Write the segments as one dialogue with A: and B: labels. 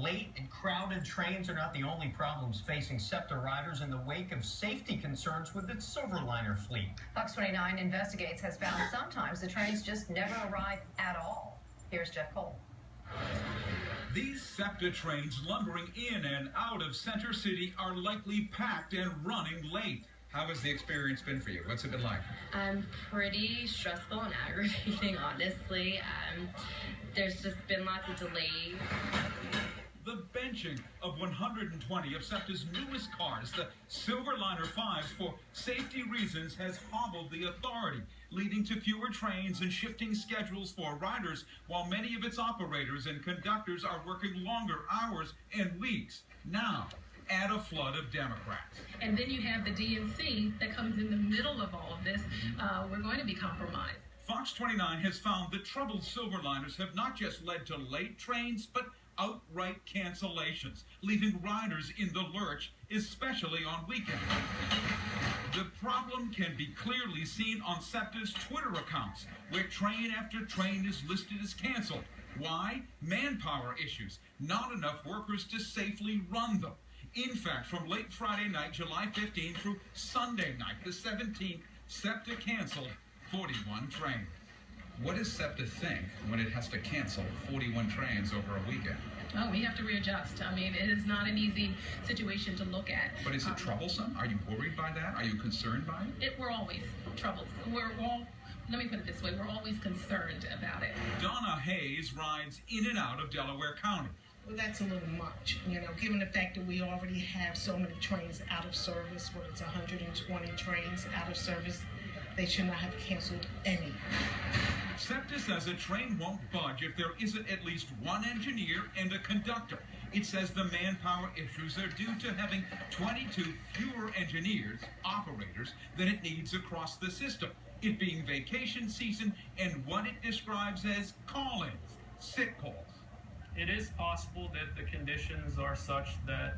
A: late and crowded trains are not the only problems facing SEPTA riders in the wake of safety concerns with its Silverliner fleet.
B: Fox 29 Investigates has found sometimes the trains just never arrive at all. Here's Jeff Cole.
C: These SEPTA trains lumbering in and out of Center City are likely packed and running late.
D: How has the experience been for you? What's it been like?
E: Pretty stressful and aggravating, honestly. There's just been lots of delays.
C: The benching of 120 of SEPTA's newest cars, the Silverliner 5s, for safety reasons has hobbled the authority, leading to fewer trains and shifting schedules for riders, while many of its operators and conductors are working longer hours and weeks. Now, add a flood of Democrats.
F: And then you have the DNC that comes in the middle of all of this. We're going to be compromised.
C: Fox 29 has found that troubled Silverliners have not just led to late trains, but outright cancellations, leaving riders in the lurch, especially on weekends. The problem can be clearly seen on SEPTA's Twitter accounts, where train after train is listed as canceled. Why? Manpower issues. Not enough workers to safely run them. In fact, from late Friday night, July 15th, through Sunday night, the 17th, SEPTA canceled 41 trains.
D: What does SEPTA think when it has to cancel 41 trains over a weekend?
F: Oh, we have to readjust. I mean, it is not an easy situation to look at.
D: But is it troublesome? Are you worried by that? Are you concerned by it?
F: We're always troubled. Let me put it this way, we're always concerned about it.
C: Donna Hayes rides in and out of Delaware County.
G: Well, that's a little much, given the fact that we already have so many trains out of service, where it's 120 trains out of service. They should not have canceled any.
C: SEPTA says a train won't budge if there isn't at least one engineer and a conductor. It says the manpower issues are due to having 22 fewer engineers, operators, than it needs across the system, it being vacation season and what it describes as call-ins, sick calls.
H: It is possible that the conditions are such that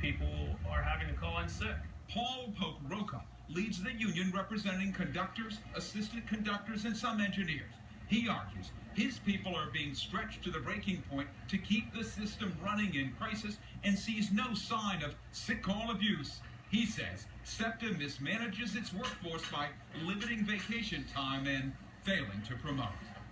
H: people are having to call in sick.
C: Paul Poke-Roca leads the union representing conductors, assistant conductors, and some engineers. He argues his people are being stretched to the breaking point to keep the system running in crisis and sees no sign of sick call abuse. He says SEPTA mismanages its workforce by limiting vacation time and failing to promote.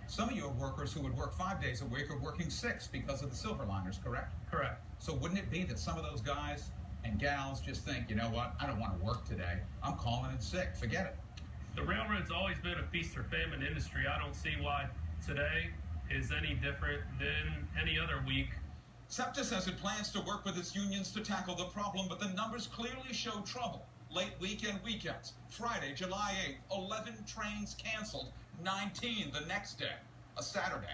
D: Some of your workers who would work 5 days a week are working 6 because of the Silverliners, correct?
H: Correct.
D: So wouldn't it be that some of those guys and gals just think, you know what, I don't want to work today. I'm calling in sick. Forget it.
H: The railroad's always been a feast or famine industry. I don't see why today is any different than any other week.
C: SEPTA says it plans to work with its unions to tackle the problem, but the numbers clearly show trouble. Late weekend weekends. Friday, July 8th, 11 trains canceled, 19 the next day, a Saturday.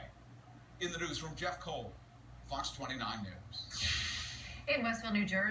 C: In the newsroom, Jeff Cole, Fox 29 News.
B: In Westville, New Jersey.